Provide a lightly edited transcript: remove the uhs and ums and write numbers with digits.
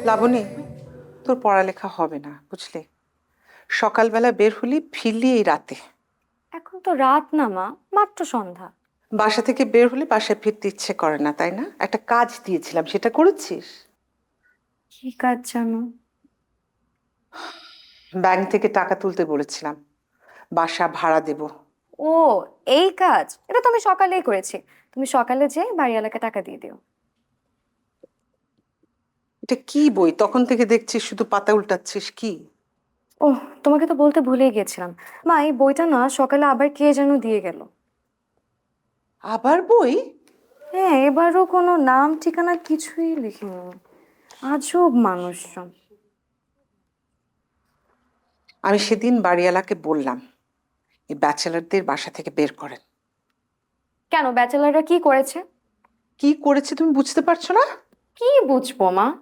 লাবণী, তোর পড়ালেখা হবে না বুঝলি। সকালবেলা বের হলি, ফিরলি এই রাতে। এখন তো রাত না মা, মাত্র সন্ধ্যা। বাসা থেকে বের হলে বাসায় ফিরতে ইচ্ছে করে না, তাই না? একটা কাজ দিয়েছিলাম, সেটা করেছিস? কি কাজ জানো? ব্যাংক থেকে টাকা তুলতে বলেছিলাম, বাসা ভাড়া দেব। ও, এই কাজ এটা তো আমি সকালেই করেছি। তুমি সকালে যেয়ে বাড়িওয়ালাকে টাকা দিয়ে দিও। এটা কি বই? তখন থেকে দেখছিস শুধু পাতা উল্টাচ্ছিস, কি? ওহ, তোমাকে তো বলতে ভুলেই গেছিলাম। মা, এই বইটা না সকালে আবার কে যেন দিয়ে গেল। আবার বই? হ্যাঁ, এবারও কোনো নাম ঠিকানা কিছুই লিখিনি। আজব মানুষজন। আমি সেদিন বাড়িওয়ালাকে বললাম এই ব্যাচেলারদের বাসা থেকে বের করেন। কেন, ব্যাচেলাররা কি করেছে? কি করেছে তুমি বুঝতে পারছো না? কি বুঝবো মা?